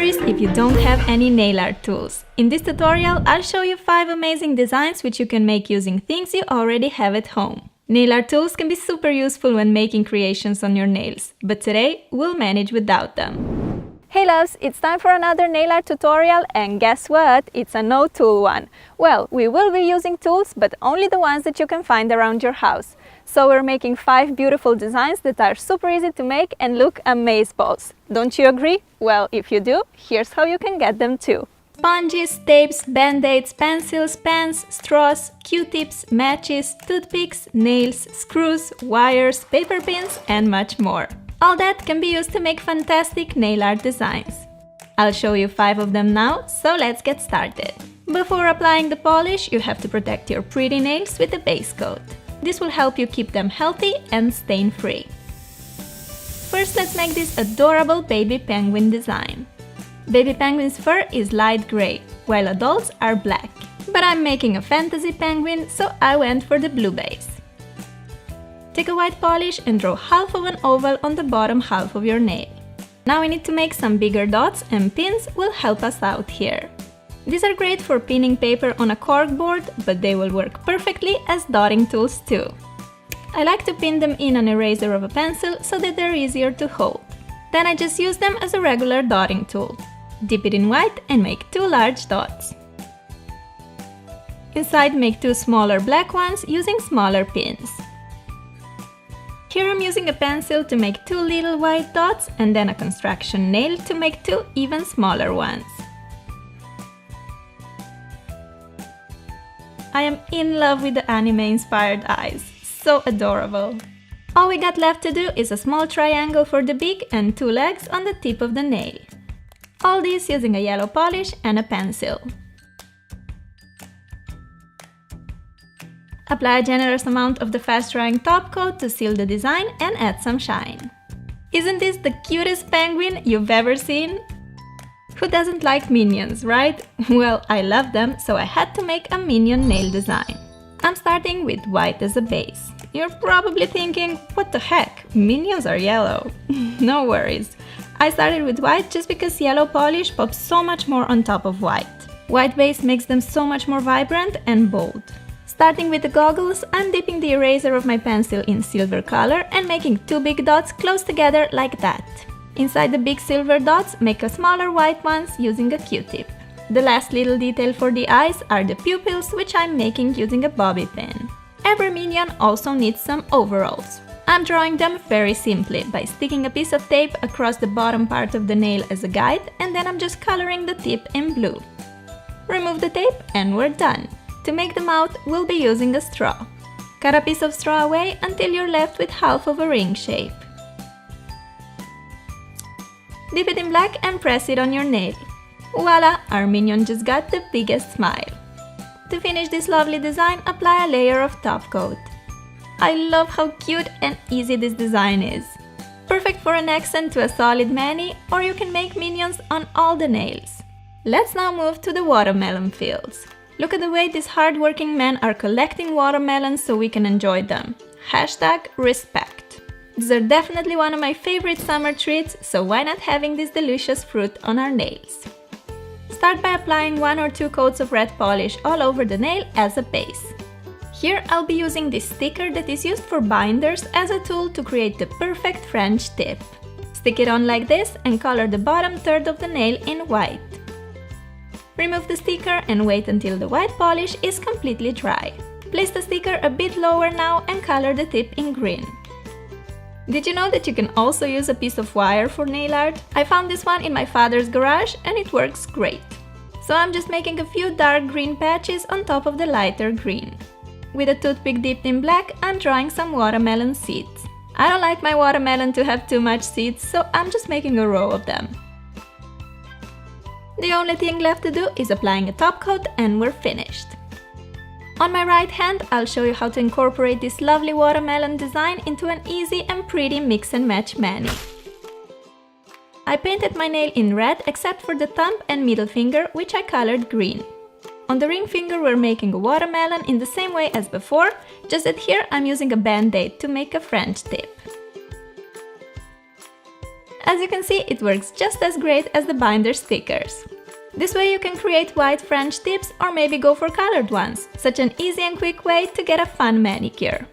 worries if you don't have any nail art tools. In this tutorial, I'll show you 5 amazing designs which you can make using things you already have at home. Nail art tools can be super useful when making creations on your nails, but today we'll manage without them. Hey loves, it's time for another nail art tutorial, and guess what? It's a no tool one. Well, we will be using tools, but only the ones that you can find around your house. So we're making 5 beautiful designs that are super easy to make and look amazeballs. Don't you agree? Well, if you do, here's how you can get them too. Sponges, tapes, band-aids, pencils, pens, straws, Q-tips, matches, toothpicks, nails, screws, wires, paper pins, and much more. All that can be used to make fantastic nail art designs. I'll show you 5 of them now, so let's get started. Before applying the polish, you have to protect your pretty nails with a base coat. This will help you keep them healthy and stain-free. First, let's make this adorable baby penguin design. Baby penguin's fur is light gray, while adults are black. But I'm making a fantasy penguin, so I went for the blue base. Take a white polish and draw half of an oval on the bottom half of your nail. Now we need to make some bigger dots, and pins will help us out here. These are great for pinning paper on a corkboard, but they will work perfectly as dotting tools too. I like to pin them in an eraser of a pencil so that they're easier to hold. Then I just use them as a regular dotting tool. Dip it in white and make 2 large dots. Inside, make 2 smaller black ones using smaller pins. Here I'm using a pencil to make 2 little white dots and then a construction nail to make 2 even smaller ones. I am in love with the anime-inspired eyes. So adorable! All we got left to do is a small triangle for the beak and 2 legs on the tip of the nail. All this using a yellow polish and a pencil. Apply a generous amount of the fast-drying top coat to seal the design and add some shine. Isn't this the cutest penguin you've ever seen? Who doesn't like minions, right? Well, I love them, so I had to make a minion nail design. I'm starting with white as a base. You're probably thinking, what the heck, minions are yellow. No worries. I started with white just because yellow polish pops so much more on top of white. White base makes them so much more vibrant and bold. Starting with the goggles, I'm dipping the eraser of my pencil in silver color and making 2 big dots close together like that. Inside the big silver dots, make a smaller white ones using a Q-tip. The last little detail for the eyes are the pupils, which I'm making using a bobby pin. Every minion also needs some overalls. I'm drawing them very simply by sticking a piece of tape across the bottom part of the nail as a guide, and then I'm just coloring the tip in blue. Remove the tape and we're done. To make the mouth, we'll be using a straw. Cut a piece of straw away until you're left with half of a ring shape. Dip it in black and press it on your nail. Voila! Our minion just got the biggest smile. To finish this lovely design, apply a layer of top coat. I love how cute and easy this design is. Perfect for an accent to a solid mani, or you can make minions on all the nails. Let's now move to the watermelon fields. Look at the way these hard-working men are collecting watermelons so we can enjoy them. #respect. These are definitely one of my favorite summer treats, so why not having this delicious fruit on our nails? Start by applying 1 or 2 coats of red polish all over the nail as a base. Here I'll be using this sticker that is used for binders as a tool to create the perfect French tip. Stick it on like this and color the bottom third of the nail in white. Remove the sticker and wait until the white polish is completely dry. Place the sticker a bit lower now and color the tip in green. Did you know that you can also use a piece of wire for nail art? I found this one in my father's garage and it works great. So I'm just making a few dark green patches on top of the lighter green. With a toothpick dipped in black, I'm drawing some watermelon seeds. I don't like my watermelon to have too much seeds, so I'm just making a row of them. The only thing left to do is applying a top coat and we're finished. On my right hand, I'll show you how to incorporate this lovely watermelon design into an easy and pretty mix and match mani. I painted my nail in red except for the thumb and middle finger, which I colored green. On the ring finger we're making a watermelon in the same way as before, just that here I'm using a band-aid to make a French tip. As you can see, it works just as great as the binder stickers. This way you can create white French tips or maybe go for colored ones. Such an easy and quick way to get a fun manicure.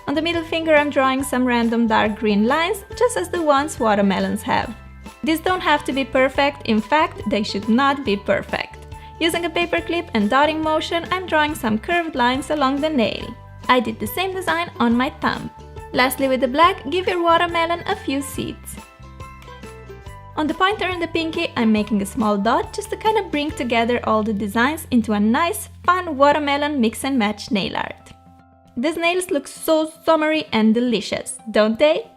On the middle finger I'm drawing some random dark green lines, just as the ones watermelons have. These don't have to be perfect, in fact, they should not be perfect. Using a paper clip and dotting motion, I'm drawing some curved lines along the nail. I did the same design on my thumb. Lastly, with the black, give your watermelon a few seeds. On the pointer and the pinky, I'm making a small dot just to kind of bring together all the designs into a nice, fun watermelon mix and match nail art. These nails look so summery and delicious, don't they?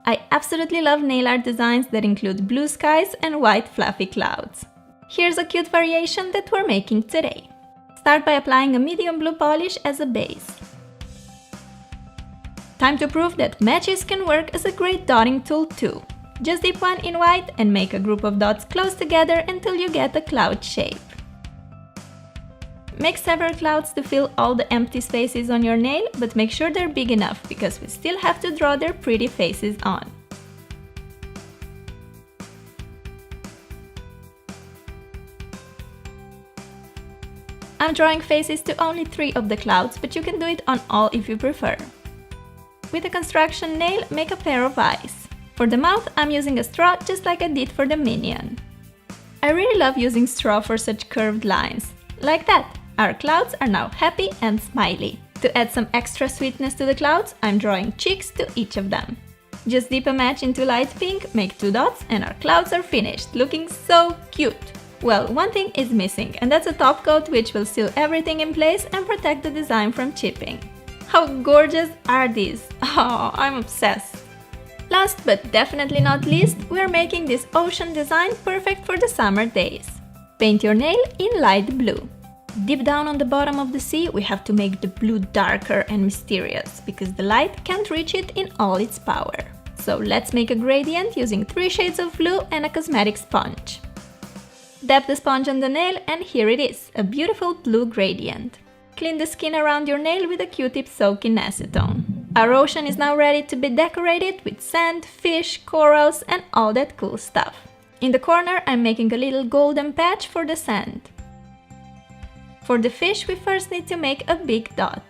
I absolutely love nail art designs that include blue skies and white fluffy clouds. Here's a cute variation that we're making today. Start by applying a medium blue polish as a base. Time to prove that matches can work as a great dotting tool too. Just dip one in white and make a group of dots close together until you get a cloud shape. Make several clouds to fill all the empty spaces on your nail, but make sure they're big enough because we still have to draw their pretty faces on. I'm drawing faces to only 3 of the clouds, but you can do it on all if you prefer. With a construction nail, make a pair of eyes. For the mouth, I'm using a straw just like I did for the minion. I really love using straw for such curved lines. Like that! Our clouds are now happy and smiley. To add some extra sweetness to the clouds, I'm drawing cheeks to each of them. Just dip a match into light pink, make 2 dots, and our clouds are finished, looking so cute! Well, one thing is missing, and that's a top coat which will seal everything in place and protect the design from chipping. How gorgeous are these? Oh, I'm obsessed! Last but definitely not least, we're making this ocean design perfect for the summer days. Paint your nail in light blue. Deep down on the bottom of the sea, we have to make the blue darker and mysterious, because the light can't reach it in all its power. So let's make a gradient using 3 shades of blue and a cosmetic sponge. Dab the sponge on the nail and here it is, a beautiful blue gradient. Clean the skin around your nail with a Q-tip soaked in acetone. Our ocean is now ready to be decorated with sand, fish, corals and all that cool stuff. In the corner, I'm making a little golden patch for the sand. For the fish, we first need to make a big dot.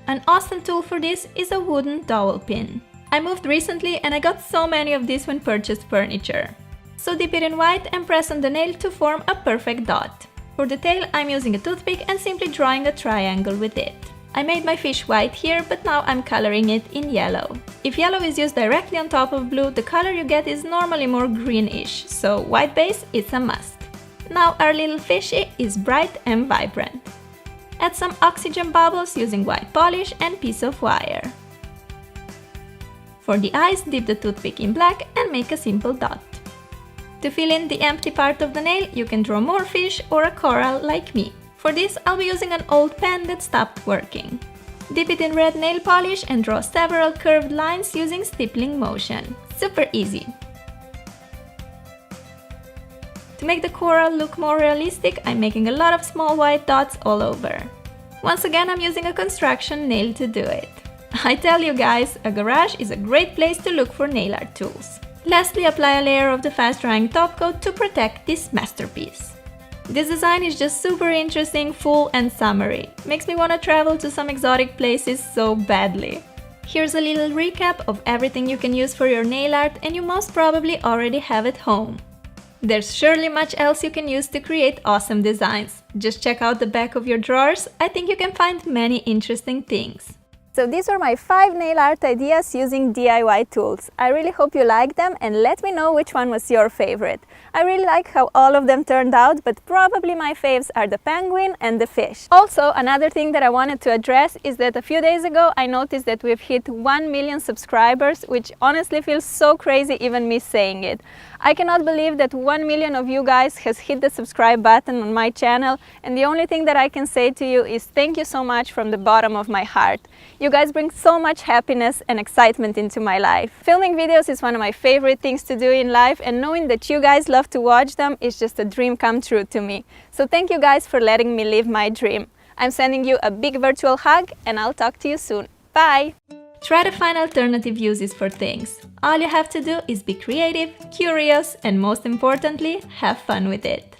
An awesome tool for this is a wooden dowel pin. I moved recently and I got so many of these when purchased furniture. So dip it in white and press on the nail to form a perfect dot. For the tail, I'm using a toothpick and simply drawing a triangle with it. I made my fish white here, but now I'm coloring it in yellow. If yellow is used directly on top of blue, the color you get is normally more greenish, so white base is a must. Now our little fishy is bright and vibrant. Add some oxygen bubbles using white polish and piece of wire. For the eyes, dip the toothpick in black and make a simple dot. To fill in the empty part of the nail, you can draw more fish or a coral like me. For this, I'll be using an old pen that stopped working. Dip it in red nail polish and draw several curved lines using stippling motion. Super easy! To make the coral look more realistic, I'm making a lot of small white dots all over. Once again, I'm using a construction nail to do it. I tell you guys, a garage is a great place to look for nail art tools. Lastly, apply a layer of the fast-drying top coat to protect this masterpiece. This design is just super interesting, full and summery. Makes me want to travel to some exotic places so badly. Here's a little recap of everything you can use for your nail art and you most probably already have at home. There's surely much else you can use to create awesome designs. Just check out the back of your drawers, I think you can find many interesting things. So these were my 5 nail art ideas using DIY tools. I really hope you liked them and let me know which one was your favorite. I really like how all of them turned out, but probably my faves are the penguin and the fish. Also, another thing that I wanted to address is that a few days ago I noticed that we've hit 1 million subscribers, which honestly feels so crazy even me saying it. I cannot believe that 1 million of you guys has hit the subscribe button on my channel, and the only thing that I can say to you is thank you so much from the bottom of my heart. You guys bring so much happiness and excitement into my life. Filming videos is one of my favorite things to do in life, and knowing that you guys love to watch them is just a dream come true to me. So thank you guys for letting me live my dream. I'm sending you a big virtual hug and I'll talk to you soon. Bye! Try to find alternative uses for things. All you have to do is be creative, curious, and most importantly, have fun with it.